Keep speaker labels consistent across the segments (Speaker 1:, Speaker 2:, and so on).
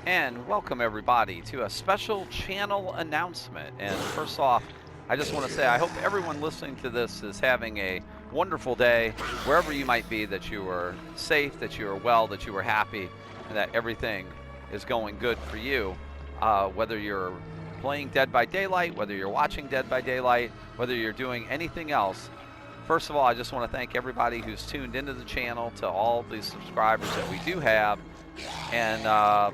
Speaker 1: And welcome everybody to a special channel announcement. And first off, I just want to say I hope everyone listening to this is having a wonderful day wherever you might be, that you are safe, that you are well, that you are happy, and that everything is going good for you. Whether you're playing Dead by Daylight, whether you're watching Dead by Daylight, whether you're doing anything else, first of all, I just want to thank everybody who's tuned into the channel, to all the subscribers that we do have, and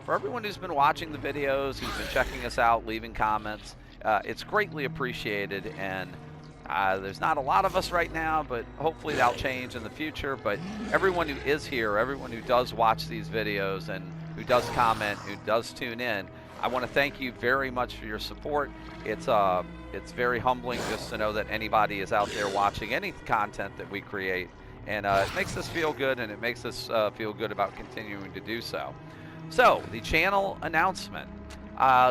Speaker 1: for everyone who's been watching the videos, who's been checking us out, leaving comments. It's greatly appreciated, and there's not a lot of us right now, but hopefully that'll change in the future. But everyone who is here, everyone who does watch these videos and who does comment, who does tune in, I want to thank you very much for your support. It's very humbling just to know that anybody is out there watching any content that we create, and it makes us feel good, and it makes us feel good about continuing to do so. So, the channel announcement.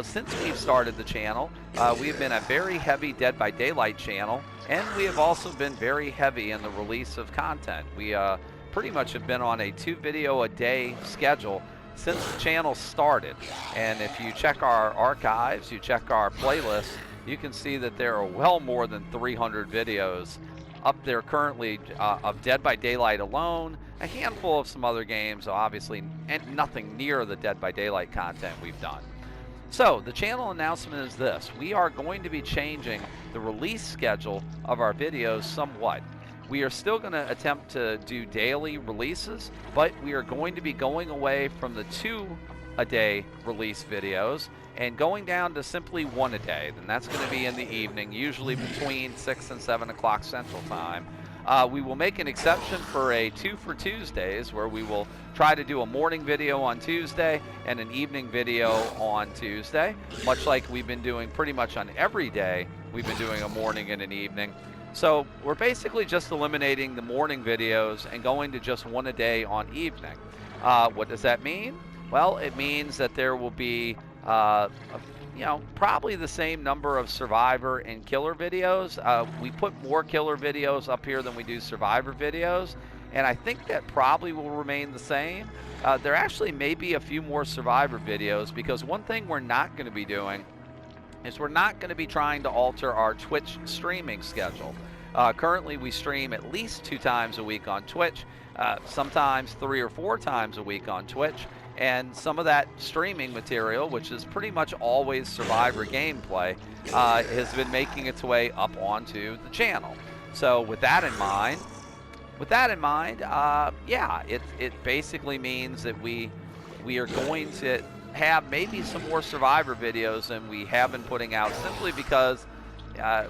Speaker 1: Since we've started the channel, we've been a very heavy Dead by Daylight channel, and we have also been very heavy in the release of content. We pretty much have been on a 2 video a day schedule since the channel started. And if you check our archives, you check our playlists, you can see that there are well more than 300 videos up there currently of Dead by Daylight alone, a handful of some other games, obviously, and nothing near the Dead by Daylight content we've done. So, the channel announcement is this. We are going to be changing the release schedule of our videos somewhat. We are still going to attempt to do daily releases, but we are going to be going away from the 2 a day release videos and going down to simply 1 a day. And that's going to be in the evening, usually between 6 and 7 o'clock Central Time. We will make an exception for a 2 for Tuesdays, where we will try to do a morning video on Tuesday and an evening video on Tuesday, much like we've been doing pretty much on every day. We've been doing a morning and an evening. So we're basically just eliminating the morning videos and going to just 1 a day on evening. What does that mean? Well, it means that there will be probably the same number of Survivor and Killer videos. We put more Killer videos up here than we do Survivor videos, and I think that probably will remain the same. There actually may be a few more Survivor videos, because one thing we're not going to be doing is we're not going to be trying to alter our Twitch streaming schedule. Currently, we stream at least 2 times a week on Twitch, sometimes 3 or 4 times a week on Twitch. And some of that streaming material, which is pretty much always Survivor gameplay, has been making its way up onto the channel. So with that in mind, it basically means that we are going to have maybe some more Survivor videos than we have been putting out, simply because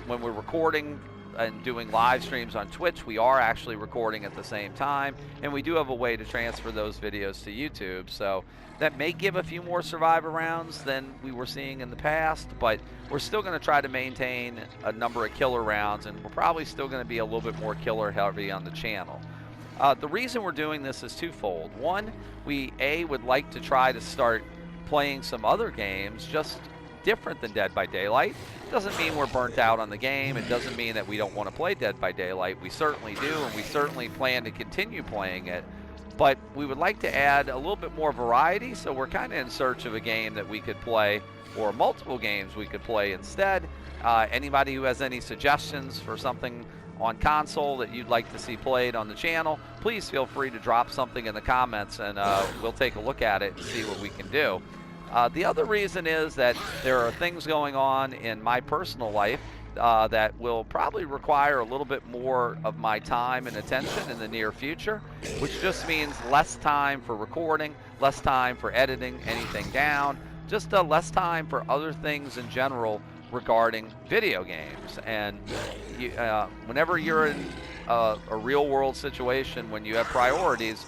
Speaker 1: when we're recording and doing live streams on Twitch, we are actually recording at the same time, and we do have a way to transfer those videos to YouTube. So that may give a few more Survivor rounds than we were seeing in the past, but we're still going to try to maintain a number of Killer rounds, and we're probably still going to be a little bit more Killer heavy on the channel. The reason we're doing this is twofold. One, we would like to try to start playing some other games just different than Dead by Daylight. Doesn't mean we're burnt out on the game. It doesn't mean that we don't want to play Dead by Daylight. We certainly do, and we certainly plan to continue playing it. But we would like to add a little bit more variety, so we're kind of in search of a game that we could play, or multiple games we could play instead. Anybody who has any suggestions for something on console that you'd like to see played on the channel, please feel free to drop something in the comments, and we'll take a look at it and see what we can do. The other reason is that there are things going on in my personal life that will probably require a little bit more of my time and attention in the near future, which just means less time for recording, less time for editing anything down, just less time for other things in general regarding video games. And whenever you're in a real-world situation, when you have priorities,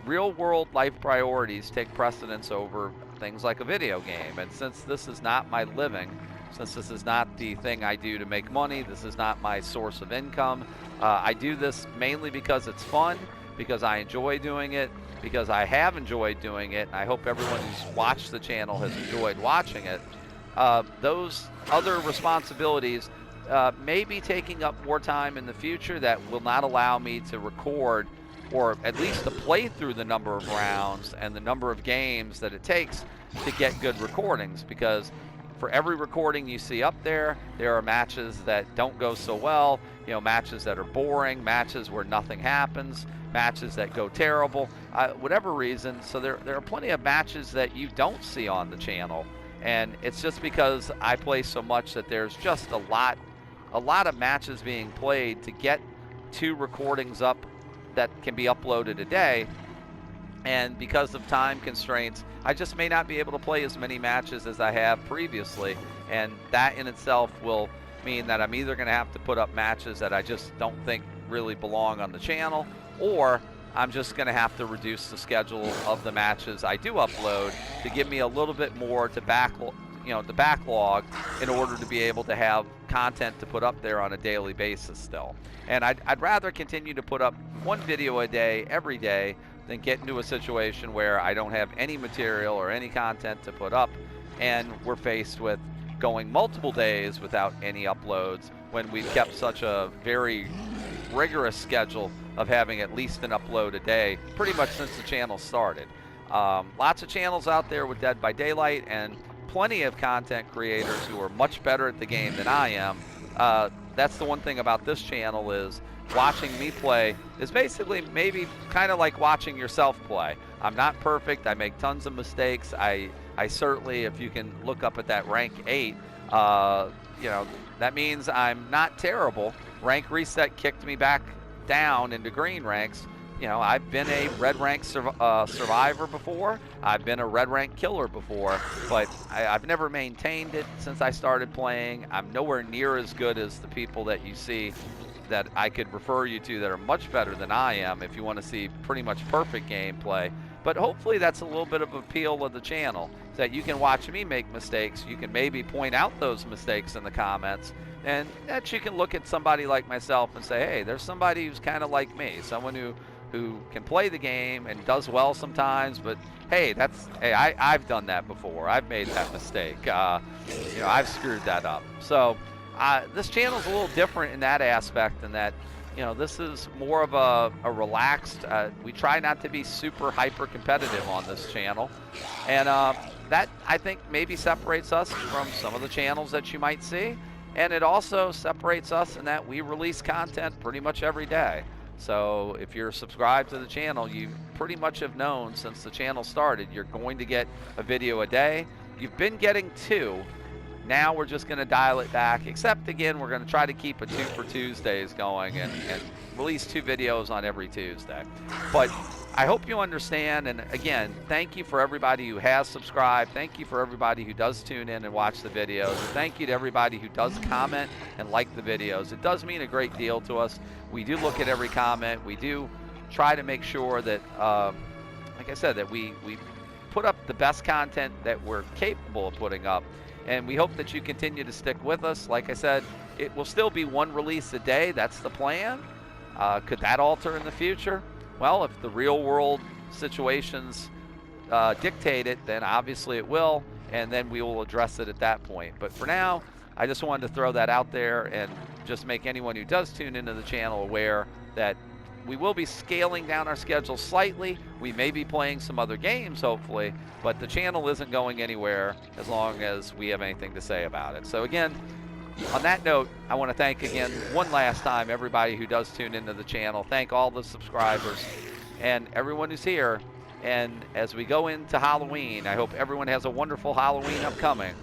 Speaker 1: real-world life priorities take precedence over things like a video game. And since this is not my living, since this is not the thing I do to make money, this is not my source of income, I do this mainly because it's fun, because I enjoy doing it, because I have enjoyed doing it, and I hope everyone who's watched the channel has enjoyed watching it. Those other responsibilities may be taking up more time in the future that will not allow me to record or at least to play through the number of rounds and the number of games that it takes to get good recordings, because for every recording you see up there, there are matches that don't go so well, you know, matches that are boring, matches where nothing happens, matches that go terrible, whatever reason. So there are plenty of matches that you don't see on the channel, and it's just because I play so much that there's just a lot of matches being played to get 2 recordings up that can be uploaded a day. And because of time constraints, I just may not be able to play as many matches as I have previously, and that in itself will mean that I'm either going to have to put up matches that I just don't think really belong on the channel, or I'm just going to have to reduce the schedule of the matches I do upload to give me a little bit more to backlog in order to be able to have content to put up there on a daily basis still. And I'd rather continue to put up 1 video a day every day than get into a situation where I don't have any material or any content to put up, and we're faced with going multiple days without any uploads when we've kept such a very rigorous schedule of having at least an upload a day pretty much since the channel started. Lots of channels out there with Dead by Daylight, and plenty of content creators who are much better at the game than I am. That's the one thing about this channel, is watching me play is basically maybe kind of like watching yourself play. I'm not perfect. I make tons of mistakes. I certainly, if you can look up at that rank 8, you know, that means I'm not terrible. Rank reset kicked me back down into green ranks. You know, I've been a red rank survivor before. I've been a red rank killer before, but I've never maintained it since I started playing. I'm nowhere near as good as the people that you see that I could refer you to that are much better than I am if you want to see pretty much perfect gameplay. But hopefully that's a little bit of appeal of the channel, that you can watch me make mistakes. You can maybe point out those mistakes in the comments, and that you can look at somebody like myself and say, hey, there's somebody who's kind of like me, someone who can play the game and does well sometimes, but hey, I've done that before. I've made that mistake. You know, I've screwed that up. So this channel's a little different in that aspect, in that, you know, this is more of a relaxed, we try not to be super hyper competitive on this channel, and that I think maybe separates us from some of the channels that you might see, and it also separates us in that we release content pretty much every day. So if you're subscribed to the channel, you pretty much have known since the channel started you're going to get a video a day. You've been getting 2. Now we're just going to dial it back, except again we're going to try to keep a 2 for Tuesdays going and release 2 videos on every Tuesday. But I hope you understand, and again, thank you for everybody who has subscribed. Thank you for everybody who does tune in and watch the videos. And thank you to everybody who does comment and like the videos. It does mean a great deal to us. We do look at every comment. We do try to make sure that, like I said, that we put up the best content that we're capable of putting up. And we hope that you continue to stick with us. Like I said, it will still be 1 release a day. That's the plan. Could that alter in the future? Well, if the real world situations dictate it, then obviously it will, and then we will address it at that point. But for now, I just wanted to throw that out there and just make anyone who does tune into the channel aware that we will be scaling down our schedule slightly. We may be playing some other games, hopefully, but the channel isn't going anywhere as long as we have anything to say about it. So again, on that note, I want to thank again one last time everybody who does tune into the channel. Thank all the subscribers and everyone who's here. And as we go into Halloween, I hope everyone has a wonderful Halloween upcoming.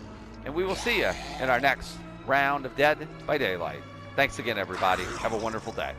Speaker 1: And we will see you in our next round of Dead by Daylight. Thanks again, everybody. Have a wonderful day.